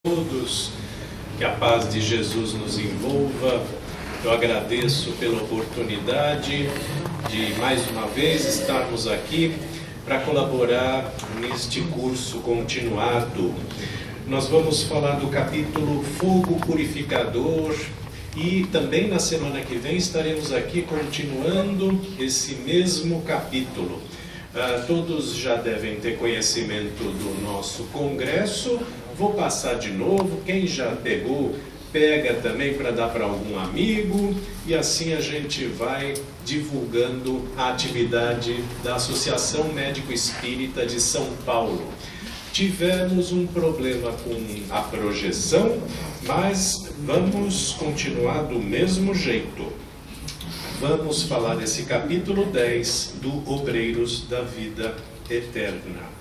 Todos, que a paz de Jesus nos envolva. Eu agradeço pela oportunidade de mais uma vez estarmos aqui para colaborar neste curso continuado. Nós vamos falar do capítulo Fogo Purificador e também na semana que vem estaremos aqui continuando esse mesmo capítulo. Todos já devem ter conhecimento do nosso congresso. Vou passar de novo, quem já pegou, pega também para dar para algum amigo, e assim a gente vai divulgando a atividade da Associação Médico Espírita de São Paulo. Tivemos um problema com a projeção, mas vamos continuar do mesmo jeito. Vamos falar desse capítulo 10 do Obreiros da Vida Eterna.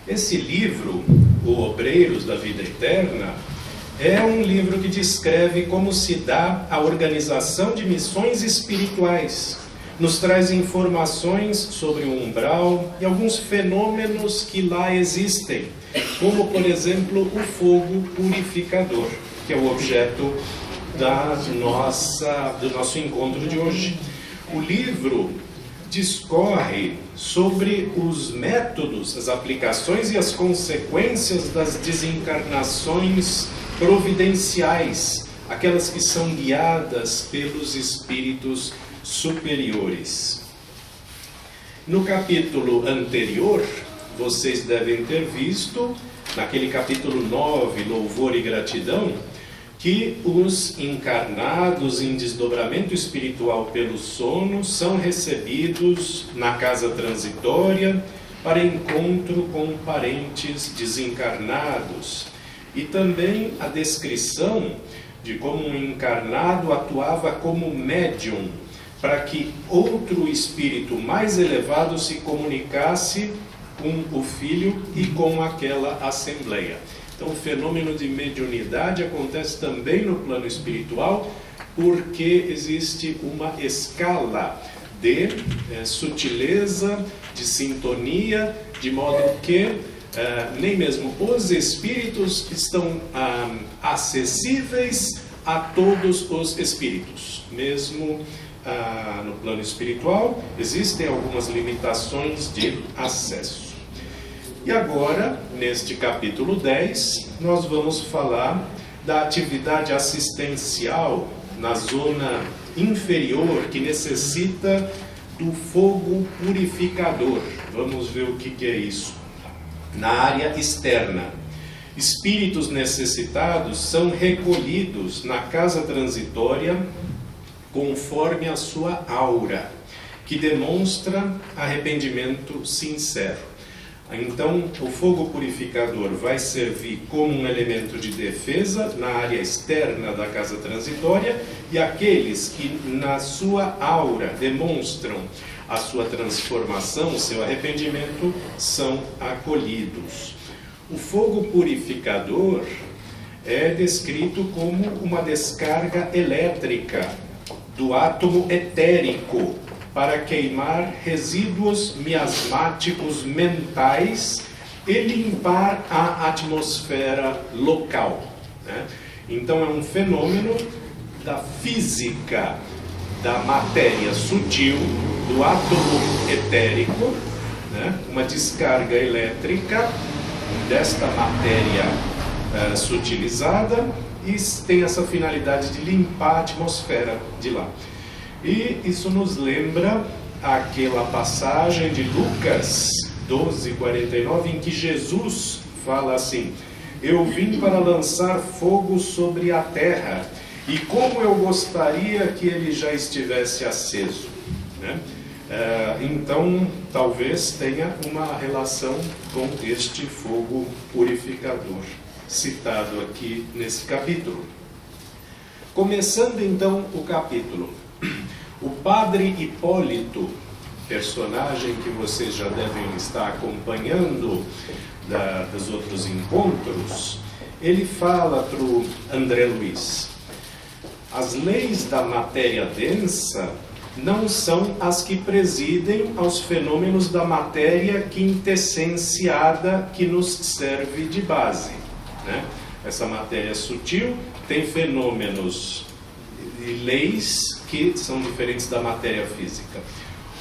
Esse livro, o Obreiros da Vida Eterna, é um livro que descreve como se dá a organização de missões espirituais. Nos traz informações sobre o umbral e alguns fenômenos que lá existem, como, por exemplo, o fogo purificador, que é o objeto do nosso encontro de hoje. O livro discorre sobre os métodos, as aplicações e as consequências das desencarnações providenciais, aquelas que são guiadas pelos espíritos superiores. No capítulo anterior, vocês devem ter visto, naquele capítulo 9, Louvor e Gratidão, que os encarnados em desdobramento espiritual pelo sono são recebidos na casa transitória para encontro com parentes desencarnados. E também a descrição de como um encarnado atuava como médium para que outro espírito mais elevado se comunicasse com o filho e com aquela assembleia. Então, o fenômeno de mediunidade acontece também no plano espiritual, porque existe uma escala de sutileza, de sintonia, de modo que nem mesmo os espíritos estão acessíveis a todos os espíritos. Mesmo no plano espiritual, existem algumas limitações de acesso. E agora, neste capítulo 10, nós vamos falar da atividade assistencial na zona inferior que necessita do fogo purificador. Vamos ver o que é isso. Na área externa, espíritos necessitados são recolhidos na casa transitória conforme a sua aura, que demonstra arrependimento sincero. Então, o fogo purificador vai servir como um elemento de defesa na área externa da casa transitória, e aqueles que na sua aura demonstram a sua transformação, o seu arrependimento, são acolhidos. O fogo purificador é descrito como uma descarga elétrica do átomo etérico para queimar resíduos miasmáticos mentais e limpar a atmosfera local, né? Então é um fenômeno da física da matéria sutil, do átomo etérico, né? Uma descarga elétrica desta matéria sutilizada, e tem essa finalidade de limpar a atmosfera de lá. E isso nos lembra aquela passagem de Lucas 12:49, em que Jesus fala assim: eu vim para lançar fogo sobre a terra, e como eu gostaria que ele já estivesse aceso, né? Então, talvez tenha uma relação com este fogo purificador, citado aqui nesse capítulo. Começando então o capítulo. O padre Hipólito, personagem que vocês já devem estar acompanhando dos outros encontros, ele fala para o André Luiz: as leis da matéria densa não são as que presidem aos fenômenos da matéria quintessenciada que nos serve de base, né? Essa matéria sutil tem fenômenos e leis que são diferentes da matéria física.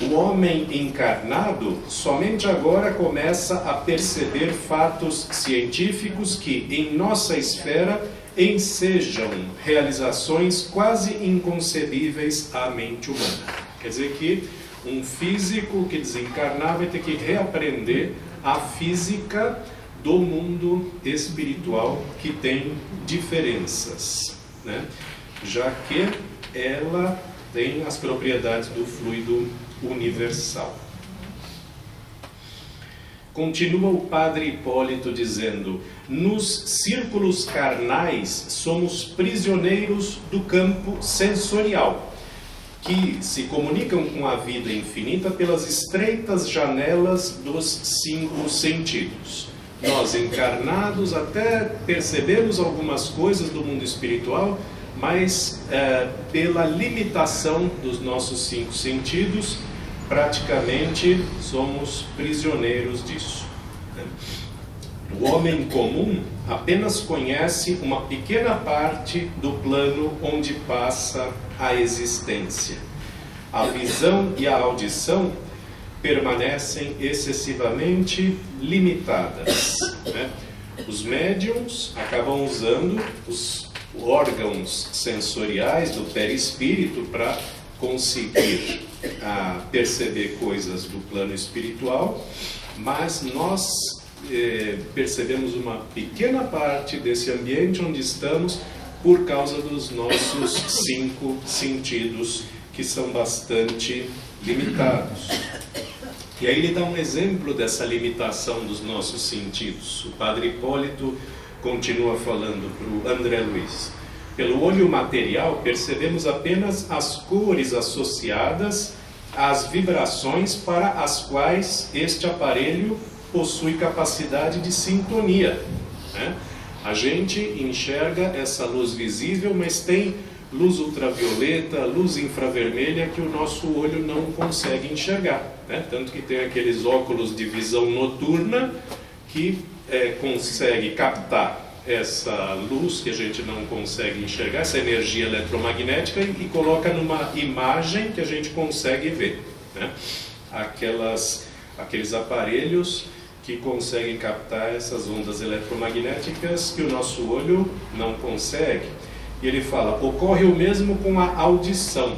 O homem encarnado somente agora começa a perceber fatos científicos que, em nossa esfera, ensejam realizações quase inconcebíveis à mente humana. Quer dizer que um físico que desencarnar vai ter que reaprender a física do mundo espiritual, que tem diferenças, né? Já que ela tem as propriedades do fluido universal. Continua o padre Hipólito dizendo: nos círculos carnais somos prisioneiros do campo sensorial, que se comunicam com a vida infinita pelas estreitas janelas dos 5 sentidos. Nós, encarnados, até percebemos algumas coisas do mundo espiritual, mas pela limitação dos nossos 5 sentidos, praticamente somos prisioneiros disso, né? O homem comum apenas conhece uma pequena parte do plano onde passa a existência. A visão e a audição permanecem excessivamente limitadas, né? Os médiums acabam usando os órgãos sensoriais do perispírito para conseguir perceber coisas do plano espiritual, mas nós percebemos uma pequena parte desse ambiente onde estamos por causa dos nossos 5 sentidos, que são bastante limitados. E aí ele dá um exemplo dessa limitação dos nossos sentidos. O padre Hipólito continua falando para o André Luiz: pelo olho material percebemos apenas as cores associadas às vibrações para as quais este aparelho possui capacidade de sintonia, né? A gente enxerga essa luz visível, mas tem luz ultravioleta, luz infravermelha que o nosso olho não consegue enxergar, né? Tanto que tem aqueles óculos de visão noturna que consegue captar essa luz que a gente não consegue enxergar, essa energia eletromagnética, e coloca numa imagem que a gente consegue ver, né? Aqueles aparelhos que conseguem captar essas ondas eletromagnéticas que o nosso olho não consegue. E ele fala: ocorre o mesmo com a audição.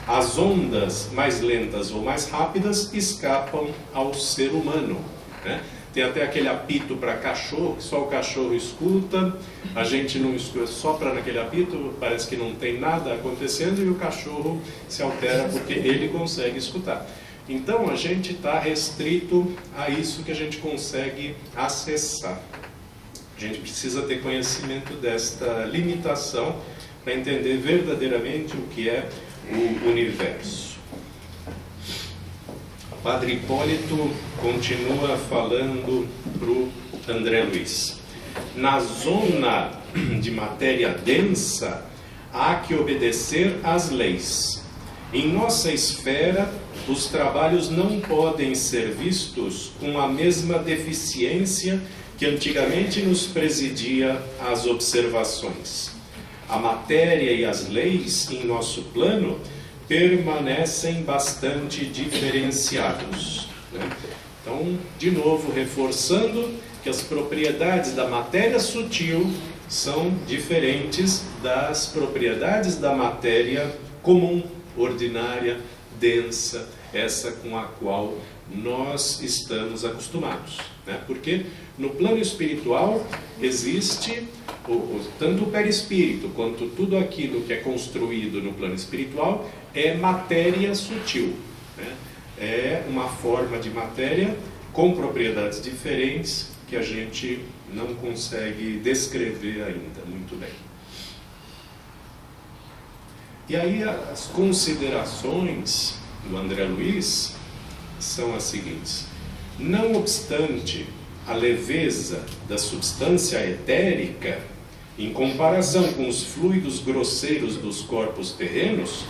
As ondas mais lentas ou mais rápidas escapam ao ser humano, né? Tem até aquele apito para cachorro, que só o cachorro escuta, a gente não escuta, sopra naquele apito, parece que não tem nada acontecendo, e o cachorro se altera porque ele consegue escutar. Então a gente está restrito a isso que a gente consegue acessar. A gente precisa ter conhecimento desta limitação para entender verdadeiramente o que é o universo. O padre Hipólito continua falando para o André Luiz: na zona de matéria densa há que obedecer às leis. Em nossa esfera, os trabalhos não podem ser vistos com a mesma deficiência que antigamente nos presidia às observações. A matéria e as leis em nosso plano permanecem bastante diferenciados, né? Então, de novo, reforçando que as propriedades da matéria sutil são diferentes das propriedades da matéria comum, ordinária, densa, essa com a qual nós estamos acostumados, né? Porque no plano espiritual existe tanto o perispírito quanto tudo aquilo que é construído no plano espiritual é matéria sutil, né? É uma forma de matéria com propriedades diferentes que a gente não consegue descrever ainda muito bem. E aí as considerações do André Luiz são as seguintes: não obstante a leveza da substância etérica, em comparação com os fluidos grosseiros dos corpos terrenos,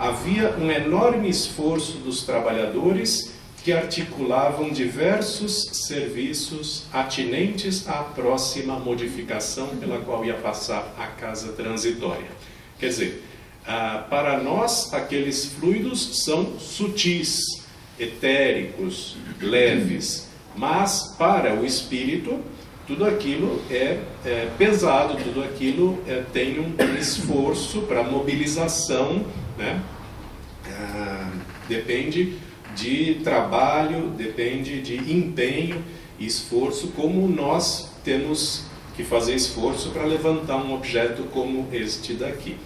havia um enorme esforço dos trabalhadores que articulavam diversos serviços atinentes à próxima modificação pela qual ia passar a casa transitória. Quer dizer, para nós, aqueles fluidos são sutis, etéricos, leves, mas para o espírito, tudo aquilo é pesado, tudo aquilo tem um esforço para mobilização, né? Depende de trabalho, depende de empenho e esforço, como nós temos que fazer esforço para levantar um objeto como este daqui.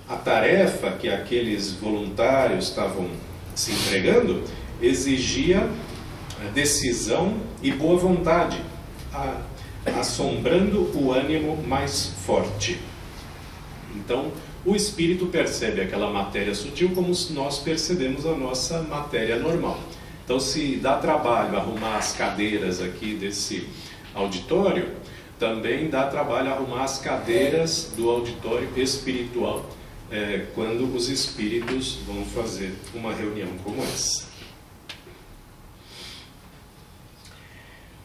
A tarefa que aqueles voluntários estavam se entregando exigia decisão e boa vontade, assombrando o ânimo mais forte. Então, o espírito percebe aquela matéria sutil como nós percebemos a nossa matéria normal. Então, se dá trabalho arrumar as cadeiras aqui desse auditório, também dá trabalho arrumar as cadeiras do auditório espiritual, quando os espíritos vão fazer uma reunião como essa.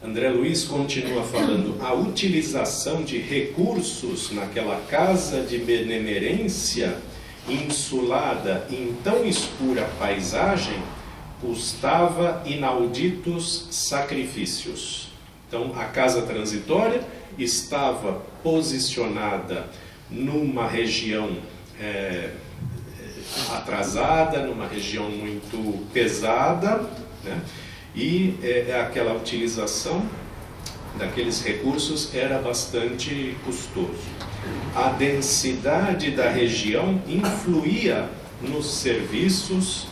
André Luiz continua falando: a utilização de recursos naquela casa de benemerência insulada em tão escura paisagem custava inauditos sacrifícios. Então, a casa transitória estava posicionada numa região atrasada, numa região muito pesada, né? E aquela utilização daqueles recursos era bastante custoso. A densidade da região influía nos serviços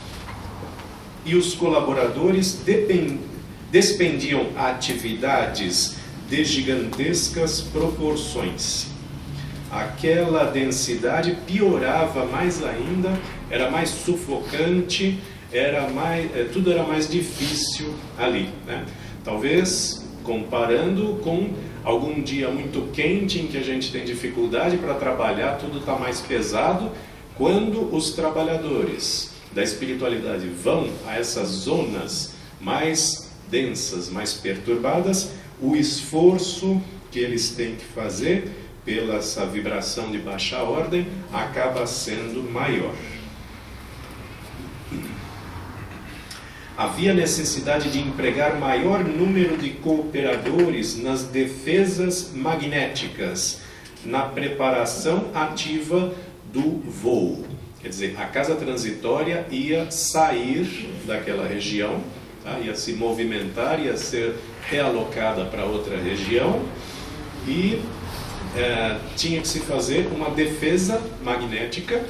e os colaboradores despendiam atividades de gigantescas proporções. Aquela densidade piorava mais ainda, era mais sufocante, tudo era mais difícil ali, né? Talvez comparando com algum dia muito quente em que a gente tem dificuldade para trabalhar, tudo está mais pesado. Quando os trabalhadores da espiritualidade vão a essas zonas mais densas, mais perturbadas, o esforço que eles têm que fazer pela essa vibração de baixa ordem acaba sendo maior. Havia necessidade de empregar maior número de cooperadores nas defesas magnéticas, na preparação ativa do voo. Quer dizer, a casa transitória ia sair daquela região, tá? Ia se movimentar, ia ser realocada para outra região e tinha que se fazer uma defesa magnética,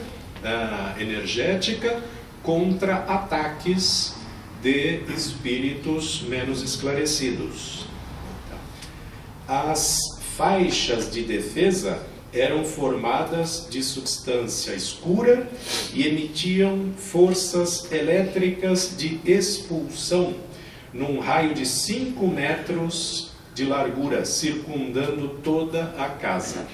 energética, contra ataques de espíritos menos esclarecidos. As faixas de defesa eram formadas de substância escura e emitiam forças elétricas de expulsão num raio de 5 metros de largura, circundando toda a casa.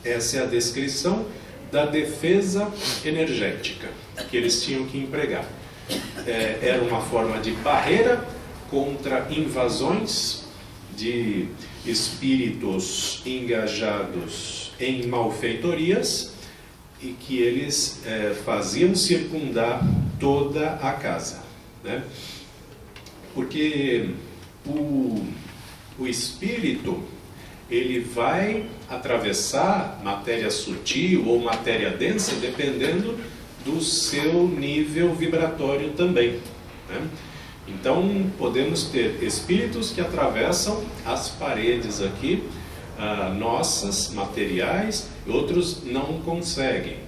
Essa é a descrição da defesa energética que eles tinham que empregar. Era uma forma de barreira contra invasões de espíritos engajados em malfeitorias e que eles faziam circundar toda a casa, né? Porque o espírito, ele vai atravessar matéria sutil ou matéria densa dependendo do seu nível vibratório também, né? Então, podemos ter espíritos que atravessam as paredes aqui, nossas, materiais, e outros não conseguem.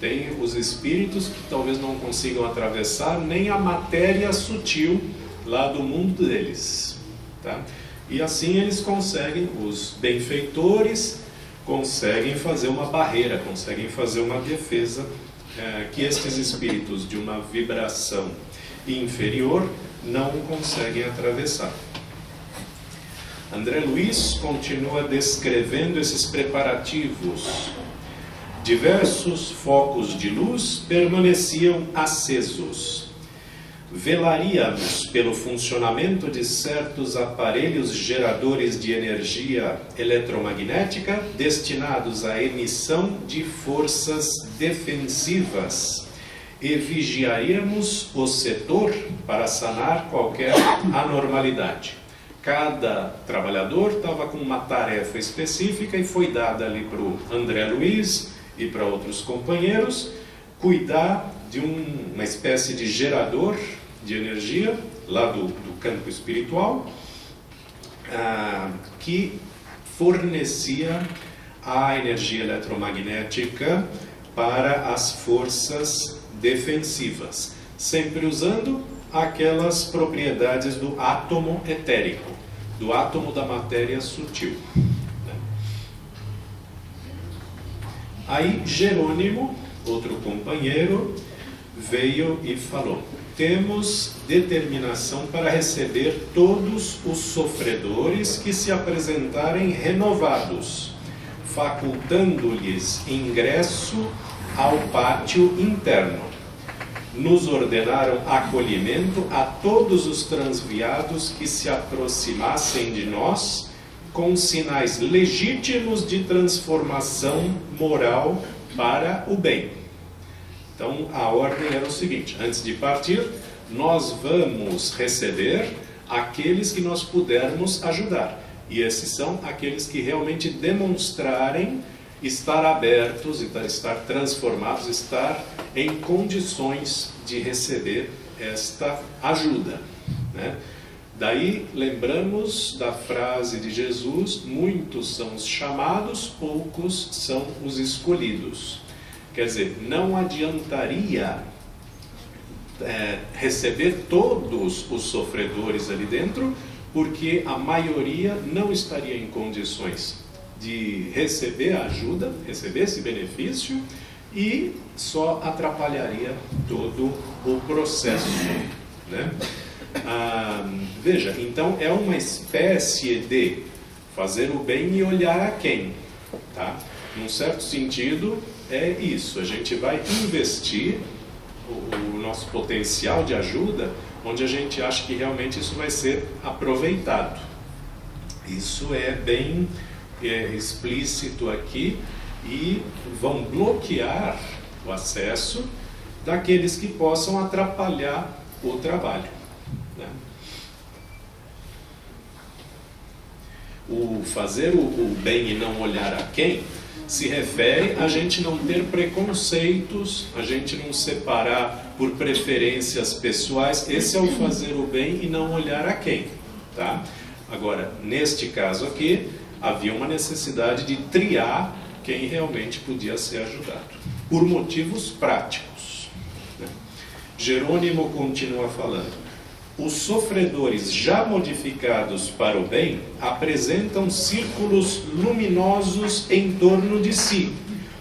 Tem os espíritos que talvez não consigam atravessar nem a matéria sutil lá do mundo deles, tá? E assim eles conseguem, os benfeitores conseguem fazer uma barreira, conseguem fazer uma defesa que estes espíritos de uma vibração inferior não conseguem atravessar. André Luiz continua descrevendo esses preparativos Diversos focos de luz permaneciam acesos. Velaríamos pelo funcionamento de certos aparelhos geradores de energia eletromagnética destinados à emissão de forças defensivas e vigiaríamos o setor para sanar qualquer anormalidade. Cada trabalhador estava com uma tarefa específica e foi dada ali para o André Luiz e para outros companheiros cuidar de uma espécie de gerador de energia lá do campo espiritual, que fornecia a energia eletromagnética para as forças defensivas, sempre usando aquelas propriedades do átomo etérico, do átomo da matéria sutil. Aí Jerônimo, outro companheiro, veio e falou: temos determinação para receber todos os sofredores que se apresentarem renovados, facultando-lhes ingresso ao pátio interno. Nos ordenaram acolhimento a todos os transviados que se aproximassem de nós com sinais legítimos de transformação moral para o bem. Então, a ordem era o seguinte: antes de partir, nós vamos receber aqueles que nós pudermos ajudar. E esses são aqueles que realmente demonstrarem estar abertos, estar transformados, estar em condições de receber esta ajuda, né? Daí, lembramos da frase de Jesus: muitos são os chamados, poucos são os escolhidos. Quer dizer, não adiantaria receber todos os sofredores ali dentro, porque a maioria não estaria em condições de receber a ajuda, receber esse benefício, e só atrapalharia todo o processo, né? Veja, então é uma espécie de fazer o bem e olhar a quem, tá? Num certo sentido, é isso. A gente vai investir o nosso potencial de ajuda onde a gente acha que realmente isso vai ser aproveitado. Isso é bem explícito aqui, e vão bloquear o acesso daqueles que possam atrapalhar o trabalho, né? O fazer o bem e não olhar a quem se refere a gente não ter preconceitos, a gente não separar por preferências pessoais. Esse é o fazer o bem e não olhar a quem, tá? Agora, neste caso aqui, havia uma necessidade de triar quem realmente podia ser ajudado, por motivos práticos, né? Jerônimo continua falando: os sofredores já modificados para o bem apresentam círculos luminosos em torno de si,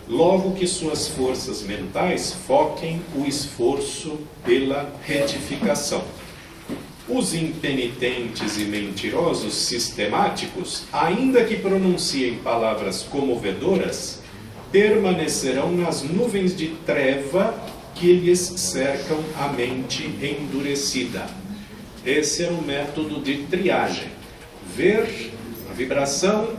logo que suas forças mentais foquem o esforço pela retificação. Os impenitentes e mentirosos sistemáticos, ainda que pronunciem palavras comovedoras, permanecerão nas nuvens de treva que lhes cercam a mente endurecida. Esse é o método de triagem. Ver a vibração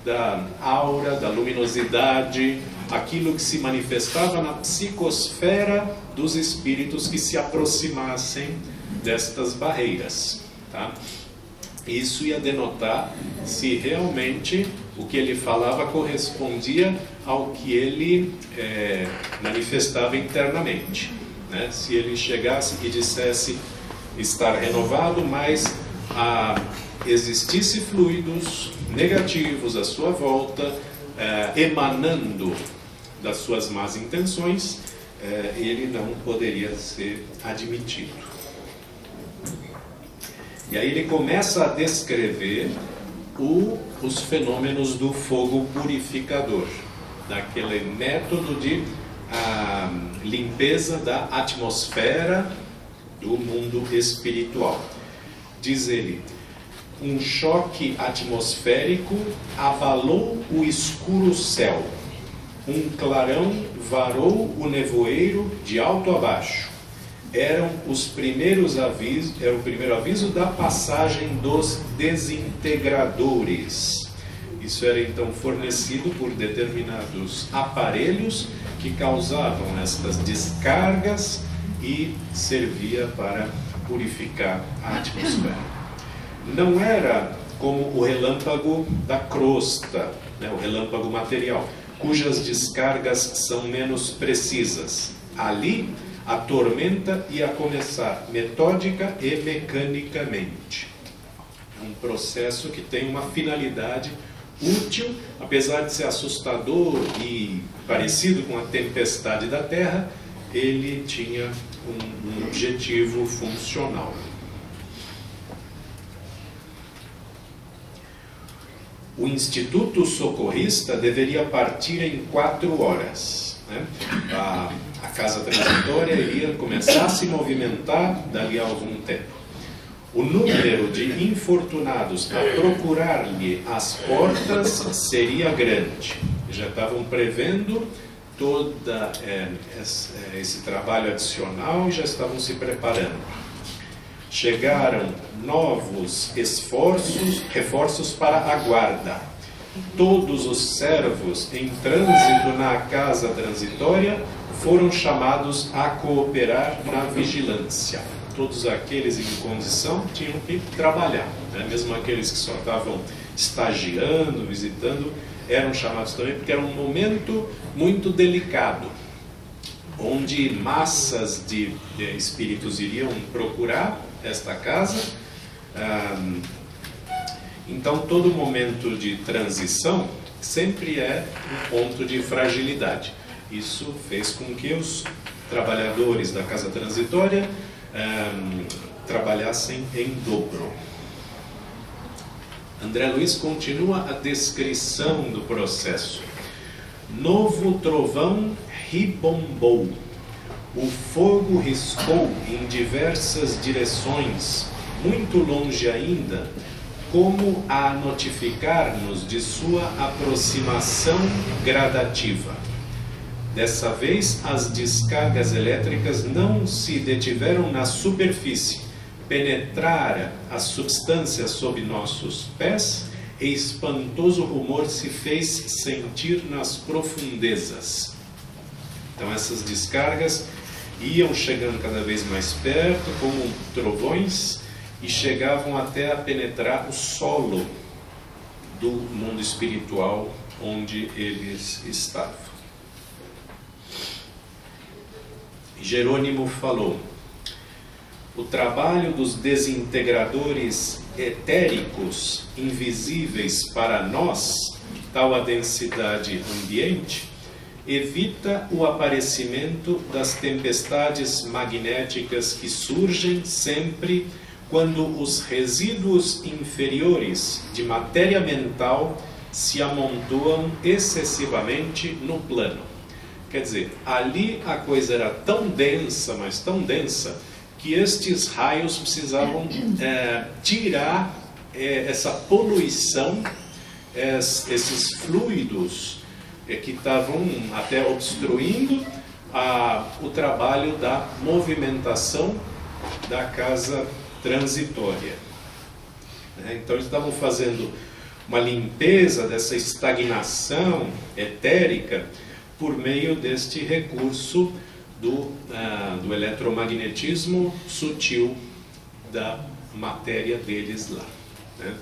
da aura, da luminosidade, aquilo que se manifestava na psicosfera dos espíritos que se aproximassem destas barreiras, tá? Isso ia denotar se realmente o que ele falava correspondia ao que ele manifestava internamente, né? Se ele chegasse e dissesse estar renovado, mas existisse fluidos negativos à sua volta, emanando das suas más intenções, ele não poderia ser admitido. E aí ele começa a descrever os fenômenos do fogo purificador, daquele método de limpeza da atmosfera do mundo espiritual. Diz ele: um choque atmosférico abalou o escuro céu. um clarão varou o nevoeiro de alto a baixo. Era o primeiro aviso da passagem dos desintegradores. Isso era então fornecido por determinados aparelhos que causavam estas descargas e servia para purificar a atmosfera. Não era como o relâmpago da crosta, né, o relâmpago material, cujas descargas são menos precisas. Ali, a tormenta ia começar metódica e mecanicamente. É um processo que tem uma finalidade útil, apesar de ser assustador e parecido com a tempestade da terra, ele tinha um objetivo funcional. O Instituto Socorrista deveria partir em 4 horas. Né? A casa transitória iria começar a se movimentar dali a algum tempo. O número de infortunados a procurar-lhe as portas seria grande. Já estavam prevendo todo esse trabalho adicional e já estavam se preparando. Chegaram novos reforços para a guarda. Todos os servos em trânsito na casa transitória foram chamados a cooperar na vigilância. Todos aqueles em condição tinham que trabalhar, né? Mesmo aqueles que só estavam estagiando, visitando, eram chamados também, porque era um momento muito delicado, onde massas de espíritos iriam procurar esta casa. Então, todo momento de transição sempre é um ponto de fragilidade. Isso fez com que os trabalhadores da casa transitória trabalhassem em dobro. André Luiz continua a descrição do processo. Novo trovão ribombou. O fogo riscou em diversas direções, muito longe ainda, como a notificar-nos de sua aproximação gradativa. Dessa vez, as descargas elétricas não se detiveram na superfície, penetraram a substância sob nossos pés e espantoso rumor se fez sentir nas profundezas. Então essas descargas iam chegando cada vez mais perto, como trovões, e chegavam até a penetrar o solo do mundo espiritual onde eles estavam. Jerônimo falou: o trabalho dos desintegradores etéricos, invisíveis para nós, tal a densidade ambiente, evita o aparecimento das tempestades magnéticas que surgem sempre quando os resíduos inferiores de matéria mental se amontoam excessivamente no plano. Quer dizer, ali a coisa era tão densa, mas tão densa, que estes raios precisavam tirar essa poluição, esses fluidos que estavam até obstruindo o trabalho da movimentação da casa transitória. Então eles estavam fazendo uma limpeza dessa estagnação etérica por meio deste recurso do eletromagnetismo sutil da matéria deles lá. Né?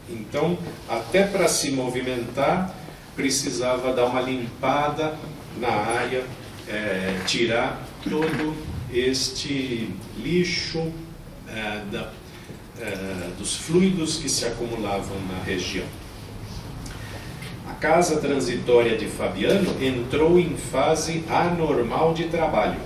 Então, até para se movimentar, precisava dar uma limpada na área, tirar todo este lixo dos fluidos que se acumulavam na região. A casa transitória de Fabiano entrou em fase anormal de trabalho.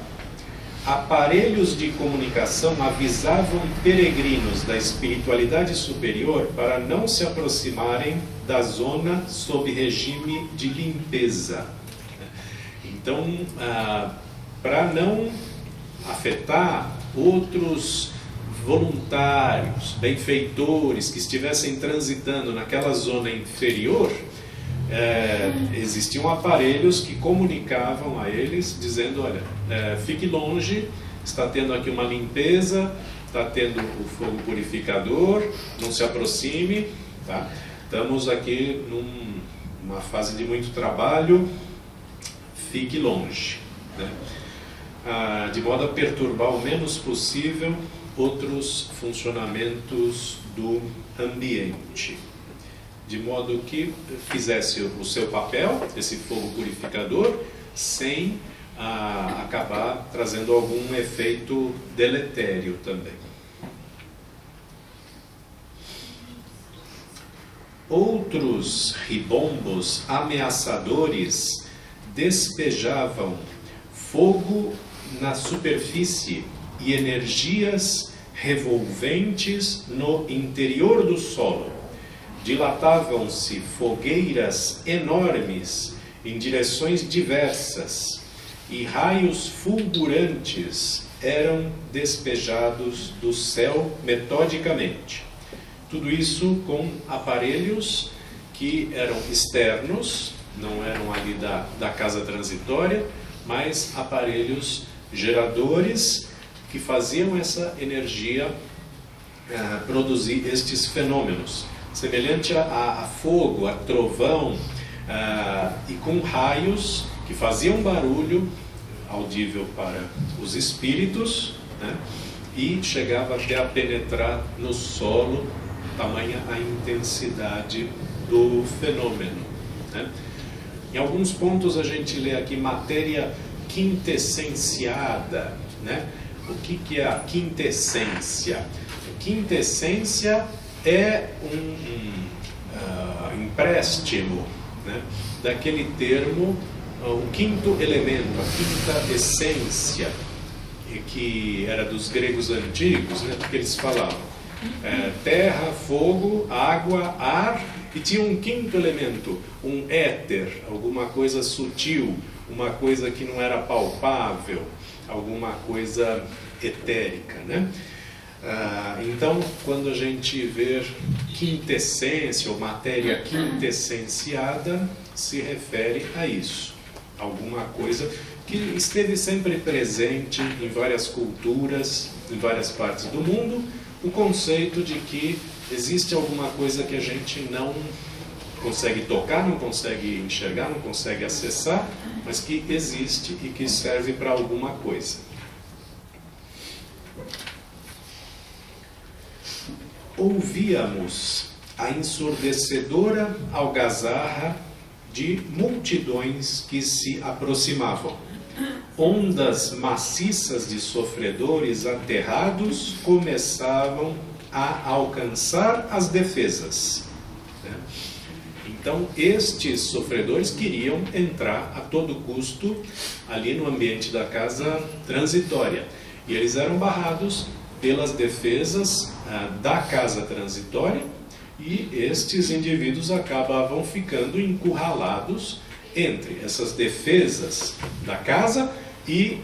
Aparelhos de comunicação avisavam peregrinos da espiritualidade superior para não se aproximarem da zona sob regime de limpeza. Então, para não afetar outros voluntários, benfeitores que estivessem transitando naquela zona inferior, existiam aparelhos que comunicavam a eles, dizendo, olha, fique longe, está tendo aqui uma limpeza, está tendo o fogo purificador, não se aproxime, tá? Estamos aqui numa fase de muito trabalho, fique longe, né? De modo a perturbar o menos possível outros funcionamentos do ambiente, de modo que fizesse o seu papel, esse fogo purificador, sem acabar trazendo algum efeito deletério também. Outros ribombos ameaçadores despejavam fogo na superfície e energias revolventes no interior do solo. Dilatavam-se fogueiras enormes em direções diversas e raios fulgurantes eram despejados do céu metodicamente. Tudo isso com aparelhos que eram externos, não eram ali da casa transitória, mas aparelhos geradores que faziam essa energia produzir estes fenômenos, semelhante a fogo, a trovão, e com raios que faziam barulho audível para os espíritos, né? E chegava até a penetrar no solo, tamanha a intensidade do fenômeno, né? Em alguns pontos a gente lê aqui matéria quintessenciada, né? O que é a quintessência? A quintessência é um empréstimo, né, daquele termo, o quinto elemento, a quinta essência, que era dos gregos antigos, né, porque eles falavam terra, fogo, água, ar, e tinha um quinto elemento, um éter, alguma coisa sutil, uma coisa que não era palpável, alguma coisa etérica, né? Então, quando a gente vê quintessência ou matéria quintessenciada, se refere a isso, alguma coisa que esteve sempre presente em várias culturas, em várias partes do mundo, o conceito de que existe alguma coisa que a gente não consegue tocar, não consegue enxergar, não consegue acessar, mas que existe e que serve para alguma coisa. Ouvíamos a ensurdecedora algazarra de multidões que se aproximavam. Ondas maciças de sofredores aterrados começavam a alcançar as defesas. Então, estes sofredores queriam entrar a todo custo ali no ambiente da casa transitória. E eles eram barrados pelas defesas da casa transitória, e estes indivíduos acabavam ficando encurralados entre essas defesas da casa e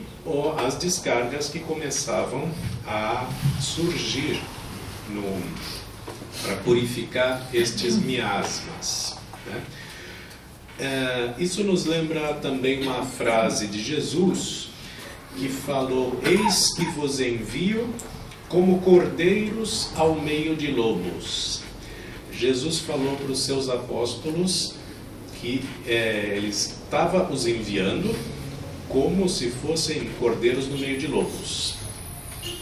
as descargas que começavam a surgir para purificar estes miasmas, né? Isso nos lembra também uma frase de Jesus que falou: eis que vos envio como cordeiros ao meio de lobos. Jesus falou para os seus apóstolos que ele estava os enviando como se fossem cordeiros no meio de lobos.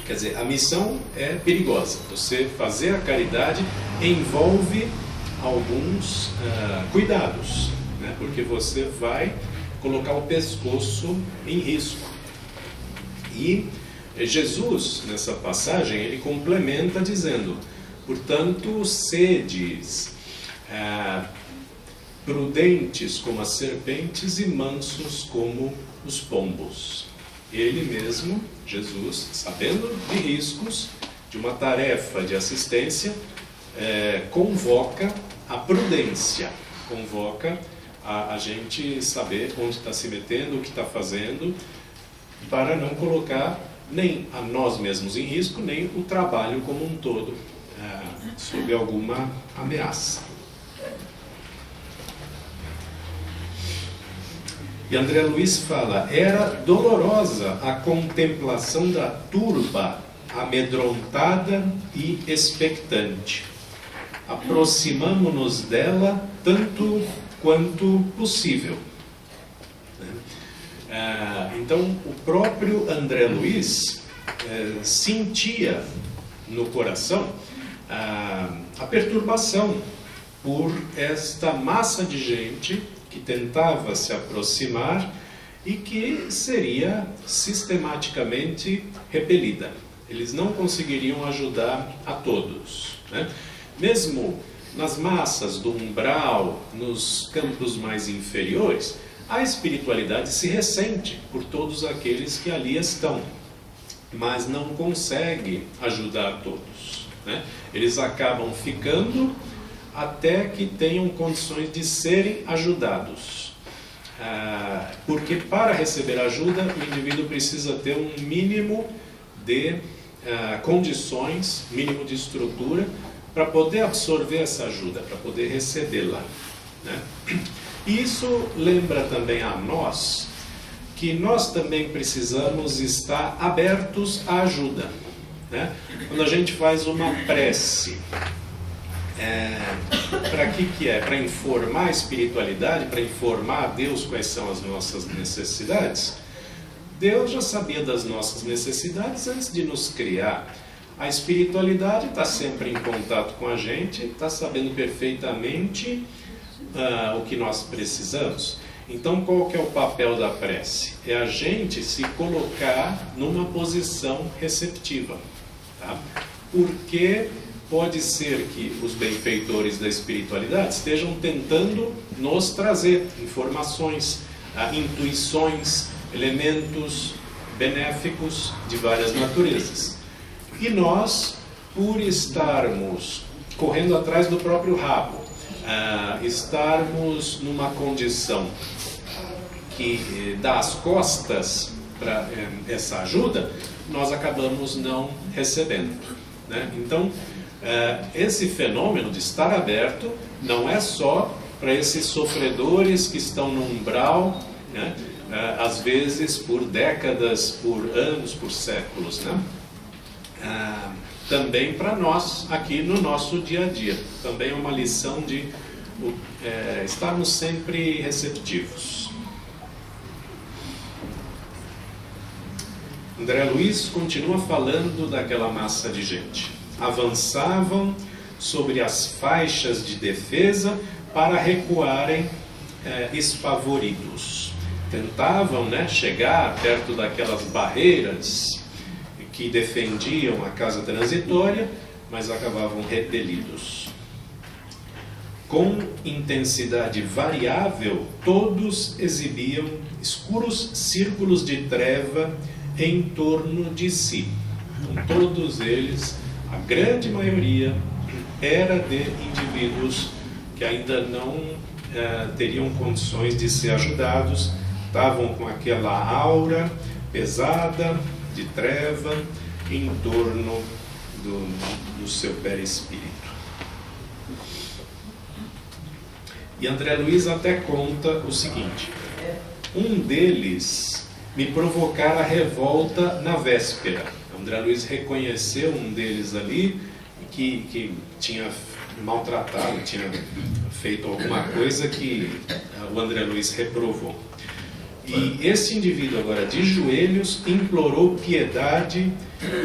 Quer dizer, a missão é perigosa. Você fazer a caridade envolve alguns cuidados, né? Porque você vai colocar o pescoço em risco. E Jesus, nessa passagem, ele complementa dizendo: portanto, sedes prudentes como as serpentes e mansos como os pombos. Ele mesmo, Jesus, sabendo de riscos de uma tarefa de assistência, convoca a prudência, convoca a gente saber onde está se metendo, o que está fazendo, para não colocar nem a nós mesmos em risco, nem o trabalho como um todo sob alguma ameaça. E André Luiz fala: era dolorosa a contemplação da turba amedrontada e expectante. Aproximamo-nos dela tanto quanto possível. Então, o próprio André Luiz sentia no coração a perturbação por esta massa de gente que tentava se aproximar e que seria sistematicamente repelida. Eles não conseguiriam ajudar a todos, né? Mesmo nas massas do umbral, nos campos mais inferiores, a espiritualidade se ressente por todos aqueles que ali estão, mas não consegue ajudar todos, né? Eles acabam ficando até que tenham condições de serem ajudados. Porque para receber ajuda, o indivíduo precisa ter um mínimo de condições, mínimo de estrutura, para poder absorver essa ajuda, para poder recebê-la, né? E isso lembra também a nós que nós também precisamos estar abertos à ajuda, né? Quando a gente faz uma prece, para que é? Para informar a espiritualidade, para informar a Deus quais são as nossas necessidades. Deus já sabia das nossas necessidades antes de nos criar. A espiritualidade está sempre em contato com a gente, está sabendo perfeitamente o que nós precisamos. Então, qual que é o papel da prece? É a gente se colocar numa posição receptiva, tá? Porque pode ser que os benfeitores da espiritualidade estejam tentando nos trazer informações, intuições, elementos benéficos de várias naturezas. E nós, por estarmos correndo atrás do próprio rabo, estarmos numa condição que dá as costas para essa ajuda, nós acabamos não recebendo, né? Então, esse fenômeno de estar aberto não é só para esses sofredores que estão no umbral, né? Às vezes por décadas, por anos, por séculos, né? Também para nós, aqui no nosso dia a dia. Também é uma lição de estarmos sempre receptivos. André Luiz continua falando daquela massa de gente. Avançavam sobre as faixas de defesa para recuarem espavoridos. Tentavam, né, chegar perto daquelas barreiras que defendiam a casa transitória, mas acabavam repelidos. Com intensidade variável, todos exibiam escuros círculos de treva em torno de si. Com todos eles, a grande maioria era de indivíduos que ainda não teriam condições de ser ajudados, estavam com aquela aura pesada de treva em torno do seu perispírito. E André Luiz até conta o seguinte: um deles me provocara revolta na véspera. André Luiz reconheceu um deles ali que tinha maltratado, tinha feito alguma coisa que o André Luiz reprovou. E esse indivíduo agora de joelhos implorou piedade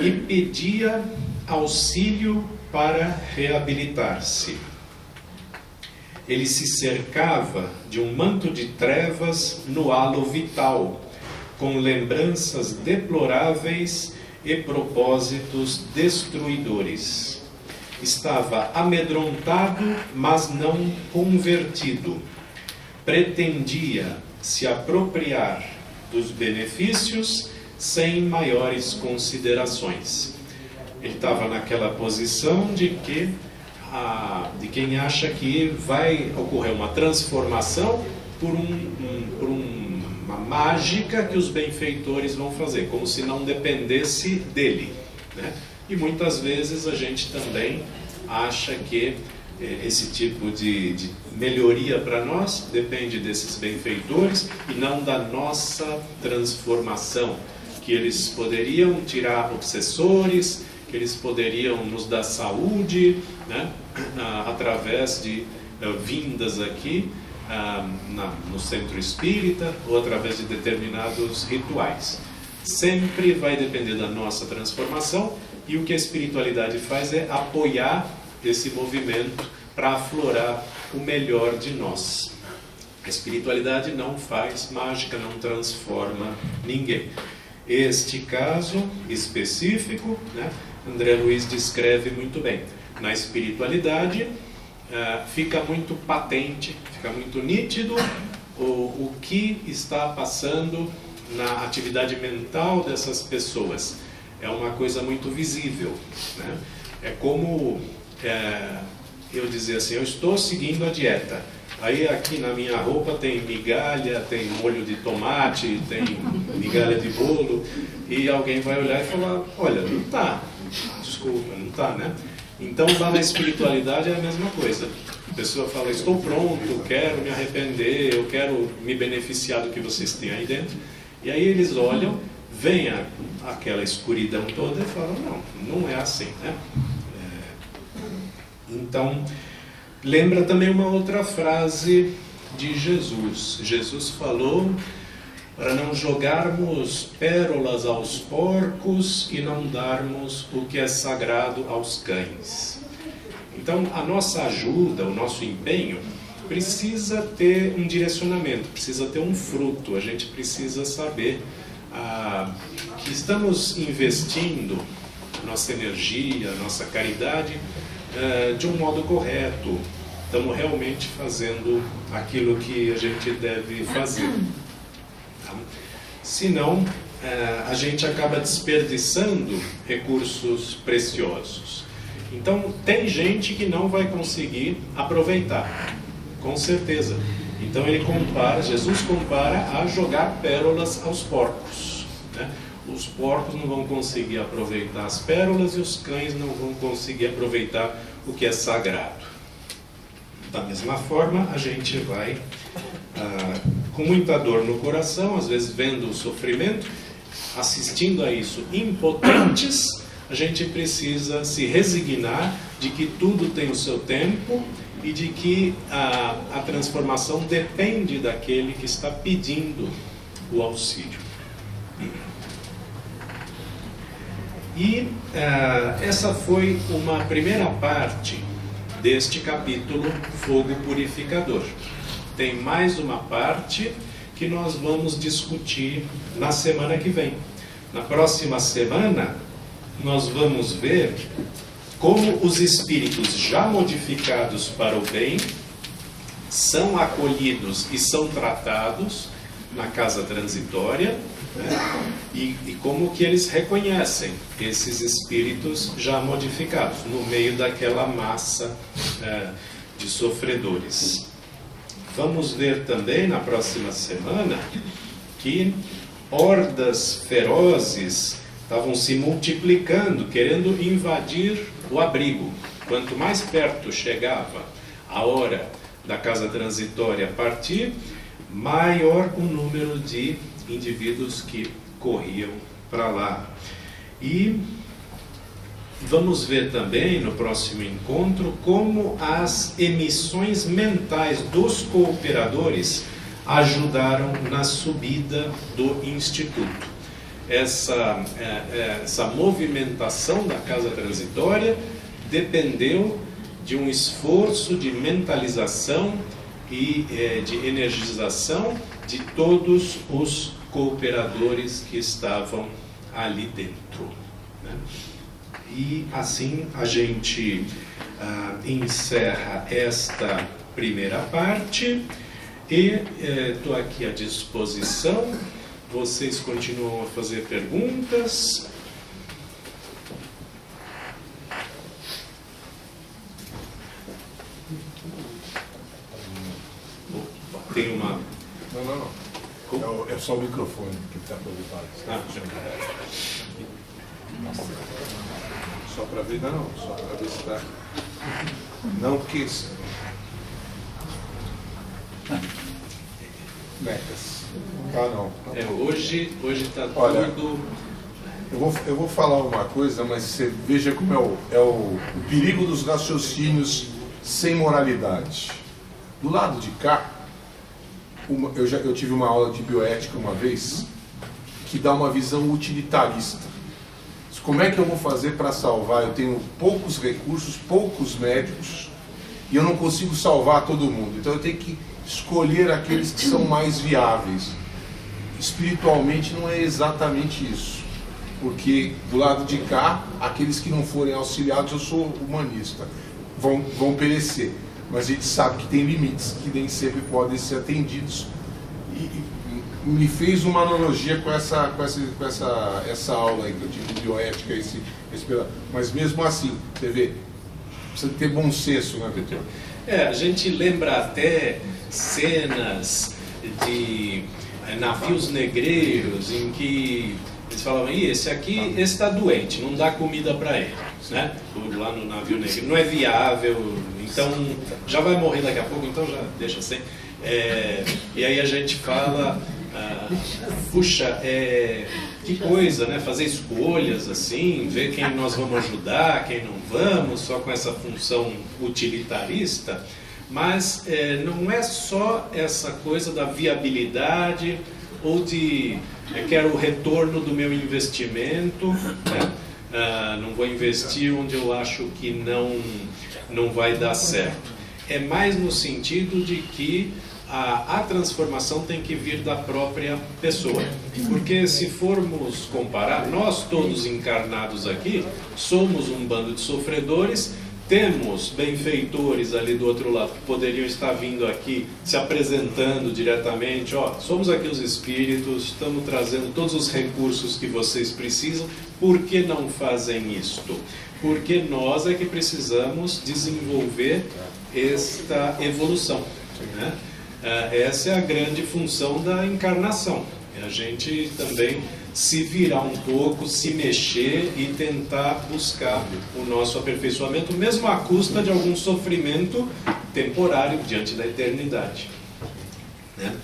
e pedia auxílio para reabilitar-se. Ele se cercava de um manto de trevas no halo vital, com lembranças deploráveis e propósitos destruidores. Estava amedrontado, mas não convertido. Pretendia se apropriar dos benefícios sem maiores considerações. Ele estava naquela posição de quem acha que vai ocorrer uma transformação por uma mágica que os benfeitores vão fazer, como se não dependesse dele, né? E muitas vezes a gente também acha que esse tipo de melhoria para nós depende desses benfeitores e não da nossa transformação, que eles poderiam tirar obsessores, que eles poderiam nos dar saúde, né, através de vindas aqui no centro espírita ou através de determinados rituais. Sempre vai depender da nossa transformação, e o que a espiritualidade faz é apoiar esse movimento para aflorar o melhor de nós. A espiritualidade não faz mágica, não transforma ninguém. Este caso específico, né, André Luiz descreve muito bem. Na espiritualidade fica muito patente, fica muito nítido o que está passando na atividade mental dessas pessoas. É uma coisa muito visível, né? É como eu dizer assim, eu estou seguindo a dieta. Aí aqui na minha roupa tem migalha, tem molho de tomate, tem migalha de bolo, e alguém vai olhar e falar, olha, não está, desculpa, não está, né? Então lá na espiritualidade é a mesma coisa. A pessoa fala, estou pronto, quero me arrepender, eu quero me beneficiar do que vocês têm aí dentro. E aí eles olham, vem aquela escuridão toda e falam, não é assim, né? Então, lembra também uma outra frase de Jesus. Jesus falou para não jogarmos pérolas aos porcos e não darmos o que é sagrado aos cães. Então, a nossa ajuda, o nosso empenho, precisa ter um direcionamento, precisa ter um fruto. A gente precisa saber que estamos investindo nossa energia, nossa caridade de um modo correto. Estamos realmente fazendo aquilo que a gente deve fazer. Tá? Senão, a gente acaba desperdiçando recursos preciosos. Então, tem gente que não vai conseguir aproveitar, com certeza. Então, Jesus compara a jogar pérolas aos porcos, né? Os porcos não vão conseguir aproveitar as pérolas e os cães não vão conseguir aproveitar o que é sagrado. Da mesma forma, a gente vai com muita dor no coração, às vezes vendo o sofrimento, assistindo a isso impotentes. A gente precisa se resignar de que tudo tem o seu tempo e de que a transformação depende daquele que está pedindo o auxílio. E essa foi uma primeira parte deste capítulo Fogo Purificador. Tem mais uma parte que nós vamos discutir na semana que vem. Na próxima semana, nós vamos ver como os espíritos já modificados para o bem são acolhidos e são tratados na casa transitória, né? E como que eles reconhecem esses espíritos já modificados no meio daquela massa de sofredores. Vamos ver também na próxima semana que hordas ferozes estavam se multiplicando, querendo invadir o abrigo. Quanto mais perto chegava a hora da casa transitória partir, maior o número de indivíduos que corriam para lá. E vamos ver também no próximo encontro como as emissões mentais dos cooperadores ajudaram na subida do Instituto. Essa movimentação da casa transitória dependeu de um esforço de mentalização e de energização de todos os cooperadores que estavam ali dentro, né? E assim a gente encerra esta primeira parte e estou aqui à disposição. Vocês continuam a fazer perguntas. Opa, tem uma... Não. É só o microfone que está aproveitado. Só para ver, não. Só para ver se está... Não que... Metas. Ah, não. Hoje está Olha, tudo... Eu vou falar uma coisa, mas você veja como é o perigo dos raciocínios sem moralidade. Do lado de cá, eu tive uma aula de bioética uma vez, que dá uma visão utilitarista. Como é que eu vou fazer para salvar? Eu tenho poucos recursos, poucos médicos, e eu não consigo salvar todo mundo. Então eu tenho que escolher aqueles que são mais viáveis. Espiritualmente não é exatamente isso. Porque do lado de cá, aqueles que não forem auxiliados, eu sou humanista, vão perecer. Mas a gente sabe que tem limites, que nem sempre podem ser atendidos. E me fez uma analogia com essa aula aí que eu tive de bioética, mas mesmo assim, você vê, precisa ter bom senso, né, Vitor? A gente lembra até cenas de navios negreiros em que eles falavam, esse aqui está doente, não dá comida para ele, né? Lá no navio negro, não é viável, então já vai morrer daqui a pouco, então já deixa assim. E aí a gente fala, puxa, que coisa, né? Fazer escolhas assim, ver quem nós vamos ajudar, quem não vamos, só com essa função utilitarista. Mas não é só essa coisa da viabilidade ou de quero o retorno do meu investimento, né? Não vou investir onde eu acho que não vai dar certo. É mais no sentido de que a transformação tem que vir da própria pessoa. Porque se formos comparar, nós todos encarnados aqui somos um bando de sofredores. Temos benfeitores ali do outro lado que poderiam estar vindo aqui se apresentando diretamente, somos aqui os espíritos, estamos trazendo todos os recursos que vocês precisam. Por que não fazem isto? Porque nós é que precisamos desenvolver esta evolução, né? Essa é a grande função da encarnação. A gente também se virar um pouco, se mexer e tentar buscar o nosso aperfeiçoamento, mesmo à custa de algum sofrimento temporário diante da eternidade, né?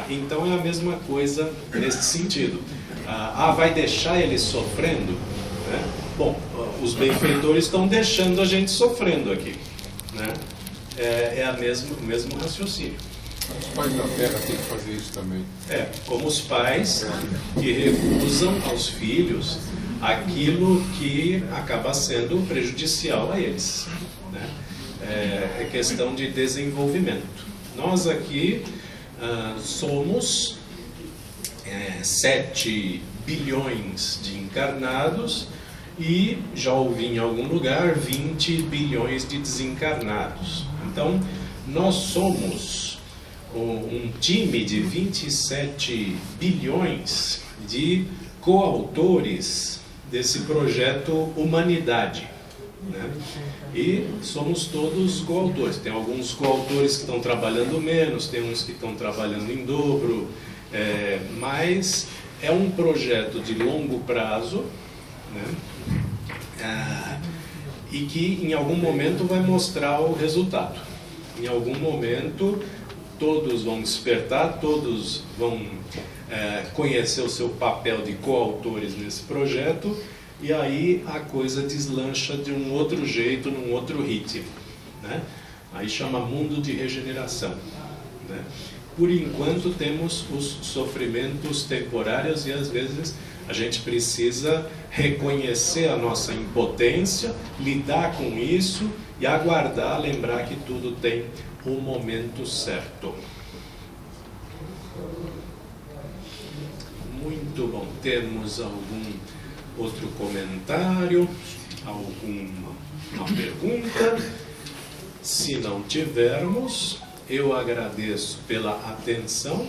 Então é a mesma coisa nesse sentido. Vai deixar ele sofrendo, né? Bom, os benfeitores estão deixando a gente sofrendo aqui, né? O mesmo raciocínio. Os pais da Terra têm que fazer isso também. Como os pais que recusam aos filhos aquilo que acaba sendo prejudicial a eles, né? É questão de desenvolvimento. Nós aqui somos 7 bilhões de encarnados e já ouvi em algum lugar 20 bilhões de desencarnados. Então, nós somos um time de 27 bilhões de coautores desse projeto Humanidade, né? E somos todos coautores. Tem alguns coautores que estão trabalhando menos, tem uns que estão trabalhando em dobro, mas é um projeto de longo prazo, né? E que em algum momento vai mostrar o resultado. Em algum momento todos vão despertar, todos vão conhecer o seu papel de coautores nesse projeto, e aí a coisa deslancha de um outro jeito, num outro ritmo, né? Aí chama mundo de regeneração, né? Por enquanto temos os sofrimentos temporários e às vezes a gente precisa reconhecer a nossa impotência, lidar com isso e aguardar, lembrar que tudo tem o momento certo. Muito bom. Temos algum outro comentário? Alguma pergunta? Se não tivermos, eu agradeço pela atenção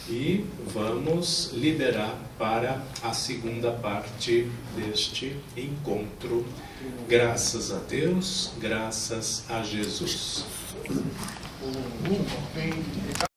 e vamos liberar para a segunda parte deste encontro. Graças a Deus, graças a Jesus.